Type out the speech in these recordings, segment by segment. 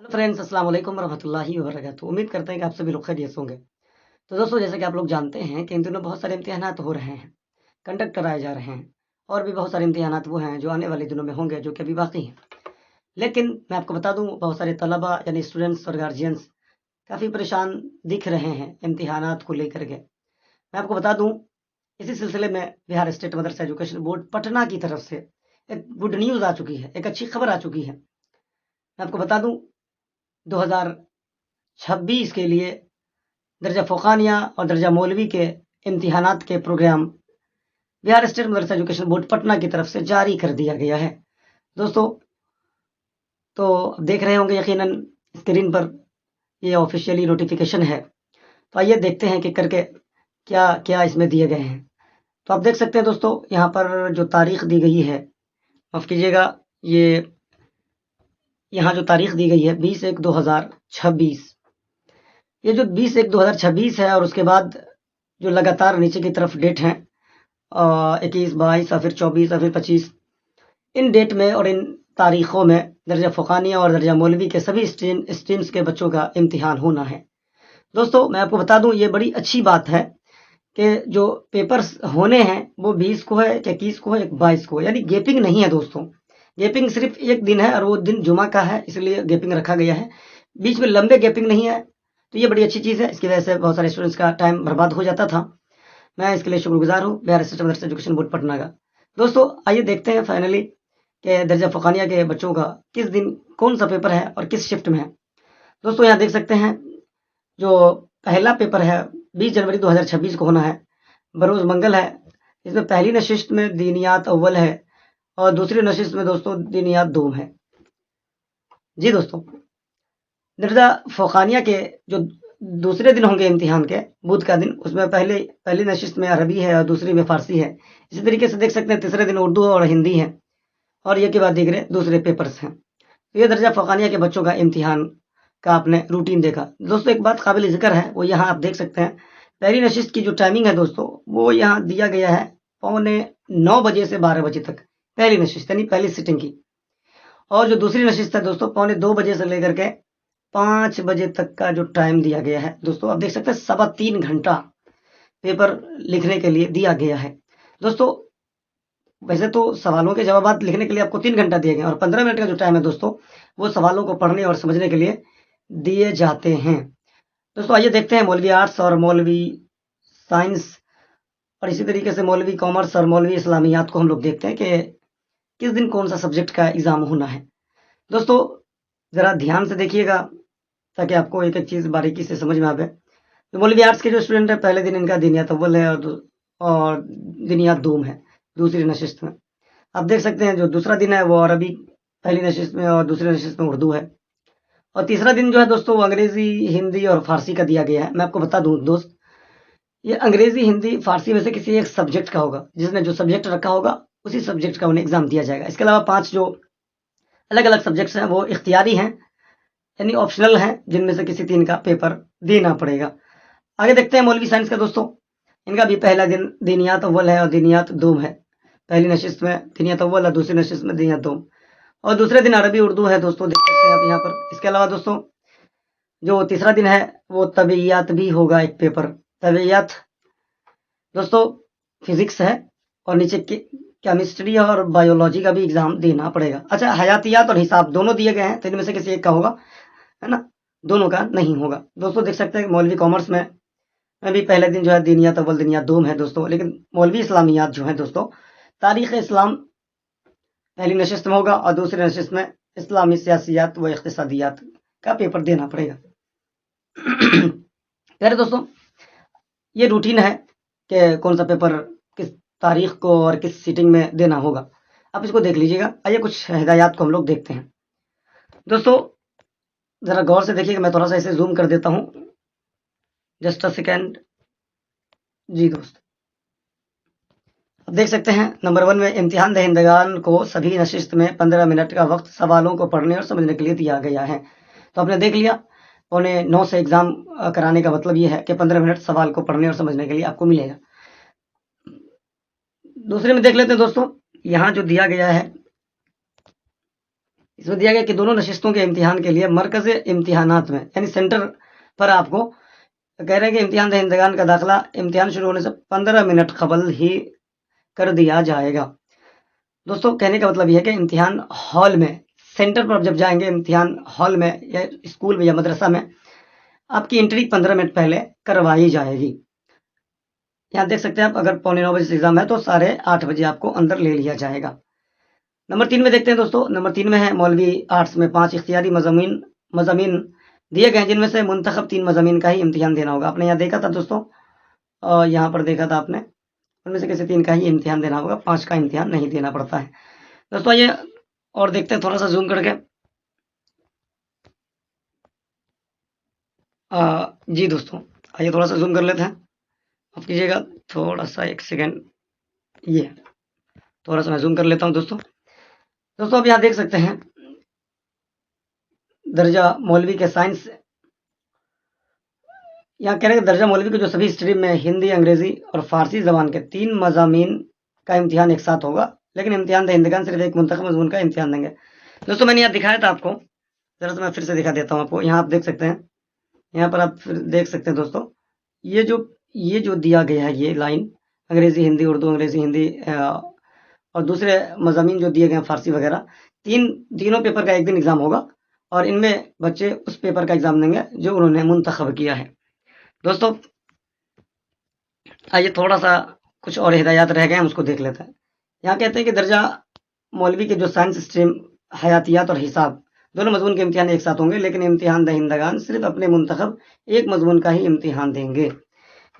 Hello friends, अस्सलाम वालेकुम वरहमतुल्लाहि वबरकातुहू। उम्मीद करते हैं कि आप सभी लोग खैरियत से होंगे। तो दोस्तों, जैसे कि आप लोग जानते हैं कि इन दिनों बहुत सारे इम्तिहानात हो रहे हैं, कंडक्ट कराए जा रहे हैं और भी बहुत सारे इम्तिहानात वो हैं जो आने वाले दिनों में होंगे, जो कि अभी बाकी हैं। लेकिन मैं आपको बता दूँ, बहुत सारे तलबा यानी स्टूडेंट्स और गार्जियंस काफ़ी परेशान दिख रहे हैं इम्तिहानात को लेकर के। मैं आपको बता दूँ, इसी सिलसिले में बिहार स्टेट मदरसा एजुकेशन बोर्ड पटना की तरफ से एक गुड न्यूज़ आ चुकी है, एक अच्छी खबर आ चुकी है। मैं आपको बता दूँ, 2026 के लिए दर्जा फ़ोक़ानिया और दर्जा मौलवी के इम्तिहानात के प्रोग्राम बिहार स्टेट मदरसा एजुकेशन बोर्ड पटना की तरफ से जारी कर दिया गया है। दोस्तों, तो देख रहे होंगे यकीनन स्क्रीन पर ये ऑफिशियली नोटिफिकेशन है। तो आइए देखते हैं कि करके क्या क्या इसमें दिए गए हैं। तो आप देख सकते हैं दोस्तों, यहाँ पर जो तारीख दी गई है, माफ़ कीजिएगा, ये यहाँ जो तारीख दी गई है 20/1/2026, ये जो 20/1/2026 है और उसके बाद जो लगातार नीचे की तरफ डेट हैं 21, 22 और फिर 24 और फिर 25, इन डेट में और इन तारीखों में दर्जा फ़ोक़ानिया और दर्जा मौलवी के सभी स्ट्रीम्स के बच्चों का इम्तिहान होना है। दोस्तों, मैं आपको बता दूं, ये बड़ी अच्छी बात है कि जो पेपर्स होने हैं वो 20 को है, 21 को है, 22 को है, यानी गेपिंग नहीं है दोस्तों। गेपिंग सिर्फ एक दिन है और वो दिन जुमा का है, इसलिए गेपिंग रखा गया है। बीच में लंबे गेपिंग नहीं है, तो ये बड़ी अच्छी चीज़ है। इसकी वजह से बहुत सारे स्टूडेंट्स का टाइम बर्बाद हो जाता था। मैं इसके लिए शुक्रगुजार हूँ बिहार स्टेट मदरसा एजुकेशन बोर्ड पटना का। दोस्तों, आइए देखते हैं फाइनली कि दर्जा फ़ोक़ानिया के बच्चों का किस दिन कौन सा पेपर है और किस शिफ्ट में है। दोस्तों, यहाँ देख सकते हैं, जो पहला पेपर है 20 जनवरी 2026 को होना है, बरोज़ मंगल है। इसमें पहली नशिस्त में दीनियात अव्वल है और दूसरी नशिस्त में दोस्तों दीनियात दोम है। जी दोस्तों, दर्जा फ़ोक़ानिया के जो दूसरे दिन होंगे इम्तिहान के, बुध का दिन, उसमें पहली नशिस्त में अरबी है और दूसरी में फ़ारसी है। इसी तरीके से देख सकते हैं तीसरे दिन उर्दू और हिंदी है और ये के बाद दीगरे दूसरे पेपर्स हैं। तो ये दर्जा फ़ोक़ानिया के बच्चों का इम्तिहान का आपने रूटीन देखा। दोस्तों, एक बात काबिल ज़िक्र है, वो यहाँ आप देख सकते हैं, पहली नशिस्त की जो टाइमिंग है दोस्तों, वो यहाँ दिया गया है 9:15 बजे से 12 बजे तक, पहली नशिस्त यानी पहली सिटिंग की। और जो दूसरी नशिस्त है दोस्तों, 2:15 बजे से लेकर के 5 बजे तक का जो टाइम दिया गया है दोस्तों, आप देख सकते हैं 3.25 घंटा पेपर लिखने के लिए दिया गया है। दोस्तों, वैसे तो सवालों के जवाबात लिखने के लिए आपको 3 घंटा दिए गए हैं और 15 मिनट का जो टाइम है दोस्तों, वो सवालों को पढ़ने और समझने के लिए दिए जाते हैं। दोस्तों, आइए देखते हैं मौलवी आर्ट्स और मौलवी साइंस और इसी तरीके से मौलवी कॉमर्स और मौलवी इस्लामियात को हम लोग देखते हैं कि किस दिन कौन सा सब्जेक्ट का एग्ज़ाम होना है। दोस्तों, ज़रा ध्यान से देखिएगा ताकि आपको एक-एक चीज़ बारीकी से समझ में आवे। तो मौलवी आर्ट्स के जो स्टूडेंट हैं, पहले दिन इनका दीनियात अव्वल है और दीनियात दोम है दूसरी नशिस्त में। आप देख सकते हैं, जो दूसरा दिन है वो अरबी पहली नशिस्त में और दूसरी नशिस्त में उर्दू है। और तीसरा दिन जो है दोस्तों, वो अंग्रेज़ी, हिंदी और फ़ारसी का दिया गया है। मैं आपको बता दूँ दोस्त, ये अंग्रेज़ी, हिंदी, फ़ारसी में से किसी एक सब्जेक्ट का होगा। जिसने जो सब्जेक्ट रखा होगा, उसी सब्जेक्ट का उन्हें एग्ज़ाम दिया जाएगा। इसके अलावा 5 जो अलग-अलग सब्जेक्ट्स हैं, वो इख्तियारी हैं, यानी ऑप्शनल हैं, जिनमें से किसी 3 का पेपर देना पड़ेगा। आगे देखते हैं मौलवी साइंस का दोस्तों। इनका भी पहला दिन दीनियात अव्वल है और दीनियात दोम है। पहली नशिस्त में दीनियात अव्वल और दूसरी नशिस्त में दीनियात दोम और दूसरे दिन अरबी उर्दू है दोस्तों, देख सकते हैं आप यहाँ पर। इसके अलावा दोस्तों, जो तीसरा दिन है वो तबीयत भी होगा, एक पेपर तबीयत दोस्तों, फिजिक्स है और नीचे केमिस्ट्री और बायोलॉजी का भी एग्जाम देना पड़ेगा। अच्छा, हयातियात और हिसाब दोनों दिए गए हैं, तो इनमें से किसी एक का होगा, है ना, दोनों का नहीं होगा। दोस्तों, देख सकते हैं मौलवी कॉमर्स में भी पहले दिन जो है दीनियात अव्वल दीनियात दोम है दोस्तों, लेकिन मौलवी इस्लामियात जो है दोस्तों, तारीख़ इस्लाम पहली नशिस्त में होगा और दूसरी नशिस्त में इस्लामी सियासियात व इक़्तिसादियात का पेपर देना पड़ेगा। प्यारे दोस्तों, ये रूटीन है कि कौन सा पेपर किस तारीख को और किस सीटिंग में देना होगा। आप इसको देख लीजिएगा। आइए कुछ हिदायत को हम लोग देखते हैं। दोस्तों, ज़रा गौर से देखिएगा, मैं थोड़ा सा इसे जूम कर देता हूँ, जस्ट अ सेकेंड। जी दोस्त, अब देख सकते हैं नंबर 1 में इम्तिहान दहिंदगान को सभी नशिस्त में 15 मिनट का वक्त सवालों को पढ़ने और समझने के लिए दिया गया है। तो आपने देख लिया, 8:45 से एग्ज़ाम कराने का मतलब ये है कि 15 मिनट सवाल को पढ़ने और समझने के लिए आपको मिलेगा। दूसरे में देख लेते हैं दोस्तों, यहाँ जो दिया गया है इसमें दिया गया कि दोनों नशिस्तों के इम्तिहान के लिए मरकज़ इम्तिहानात में यानी सेंटर पर आपको कह रहे हैं कि इम्तिहान दहिंदगान का दाखिला इम्तिहान शुरू होने से 15 मिनट कबल ही कर दिया जाएगा। दोस्तों कहने का मतलब यह है कि इम्तिहान हॉल में, सेंटर पर जब जाएंगे इम्तिहान हॉल में या स्कूल में या मदरसा में, आपकी एंट्री 15 मिनट पहले करवाई जाएगी। यहाँ देख सकते हैं आप, अगर 9:15 बजे से एग्जाम है तो 8:30 बजे आपको अंदर ले लिया जाएगा। नंबर 3 में देखते हैं दोस्तों। नंबर 3 में है मौलवी आर्ट्स में 5 इख्तियारी मज़ामीन दिए गए हैं, जिनमें से मुंतखब 3 मज़ामीन का ही इम्तिहान देना होगा। आपने यहाँ देखा था दोस्तों, यहाँ पर देखा था आपने, उनमें से किसी 3 का ही इम्तिहान देना होगा, 5 का इम्तिहान नहीं देना पड़ता है। दोस्तों ये और देखते हैं थोड़ा सा जूम करके। जी दोस्तों, आइए थोड़ा सा जूम कर लेते हैं। आप कीजिएगा थोड़ा सा, 1 सेकेंड, ये थोड़ा सा मैं जूम कर लेता हूँ दोस्तों। दोस्तों अब यहाँ देख सकते हैं दर्जा मौलवी के साइंस, यहाँ कह रहे हैं कि दर्जा मौलवी के जो सभी स्ट्रीम में हिंदी, अंग्रेजी और फारसी जबान के 3 मज़ामीन का इम्तिहान एक साथ होगा, लेकिन इम्तिहान दहिंदगान सिर्फ एक मुंतखब मजमून का इम्तिहान देंगे। दोस्तों मैंने यहाँ दिखाया था आपको, जरा सा मैं फिर से दिखा देता हूँ आपको। यहाँ आप देख सकते हैं, यहाँ पर आप फिर देख सकते हैं दोस्तों, ये जो दिया गया है, ये लाइन अंग्रेजी हिंदी उर्दू, अंग्रेजी हिंदी और दूसरे मज़ामीन जो दिए गए हैं फारसी वगैरह, तीनों पेपर का एक दिन एग्ज़ाम होगा और इनमें बच्चे उस पेपर का एग्ज़ाम देंगे जो उन्होंने मुंतखब किया है। दोस्तों आइए थोड़ा सा कुछ और हिदायत रह गए, हम उसको देख लेते हैं। यहाँ कहते हैं कि दर्जा मौलवी के जो साइंस स्ट्रीम, हयातियात और हिसाब, दोनों मजमून के इम्तिहान एक साथ होंगे, लेकिन इम्तिहान दहिंदगान सिर्फ अपने मुंतखब एक मजमून का ही इम्तिहान देंगे।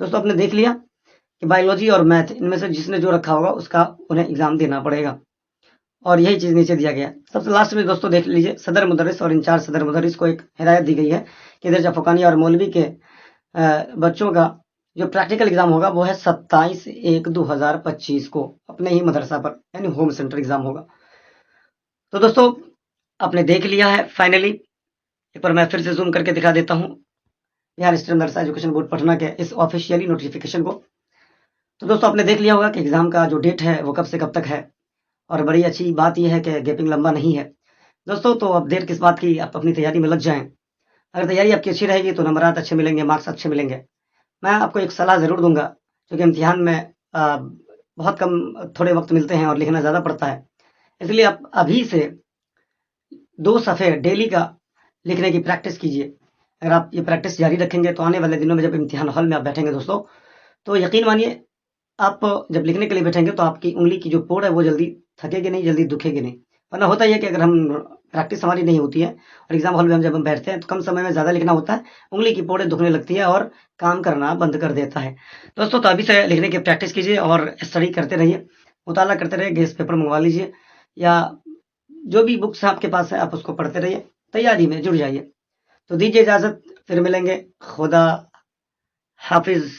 दोस्तों आपने देख लिया कि बायोलॉजी और मैथ, इनमें से जिसने जो रखा होगा उसका उन्हें एग्जाम देना पड़ेगा, और यही चीज़ नीचे दिया गया है। सबसे लास्ट में दोस्तों देख लीजिए, सदर मुदर्रिस और इंचार्ज सदर मुदर्रिस को एक हिदायत दी गई है कि दर्जा फ़ुकानिया और मौलवी के बच्चों का जो प्रैक्टिकल एग्जाम होगा वो है 27/1/2025 को अपने ही मदरसा पर, यानी होम सेंटर एग्जाम होगा। तो दोस्तों आपने देख लिया है फाइनली, एक बार मैं फिर से जूम करके दिखा देता हूँ बिहार स्टेट मदरसा एजुकेशन बोर्ड पटना के इस ऑफिशियली नोटिफिकेशन को। तो दोस्तों आपने देख लिया होगा कि एग्जाम का जो डेट है वो कब से कब तक है, और बड़ी अच्छी बात यह है कि गैपिंग लंबा नहीं है दोस्तों। तो अब देर किस बात की, आप अपनी तैयारी में लग जाएं। अगर तैयारी आपकी अच्छी रहेगी तो नंबरात अच्छे मिलेंगे, मार्क्स अच्छे मिलेंगे। मैं आपको एक सलाह ज़रूर दूंगा, क्योंकि इम्तिहान में बहुत कम थोड़े वक्त मिलते हैं और लिखना ज़्यादा पड़ता है, इसलिए आप अभी से 2 सफ़े डेली का लिखने की प्रैक्टिस कीजिए। अगर आप ये प्रैक्टिस जारी रखेंगे तो आने वाले दिनों में जब इम्तिहान हॉल में आप बैठेंगे दोस्तों, तो यकीन मानिए आप जब लिखने के लिए बैठेंगे तो आपकी उंगली की जो पोड़ है वो जल्दी थकेगी नहीं, जल्दी दुखेगी नहीं। वरना होता ही है कि अगर हम प्रैक्टिस हमारी नहीं होती है और एग्जाम हॉल में जब हम बैठते हैं तो कम समय में ज़्यादा लिखना होता है, उंगली की पोड़ें दुखने लगती है और काम करना बंद कर देता है। दोस्तों तो अभी से लिखने की प्रैक्टिस कीजिए और स्टडी करते रहिए, मुताला करते रहिए, गेस्ट पेपर मंगवा लीजिए या जो भी बुक्स आपके पास है आप उसको पढ़ते रहिए, तैयारी में जुड़ जाइए। तो दीजिए इजाज़त, फिर मिलेंगे। खुदा हाफिज़।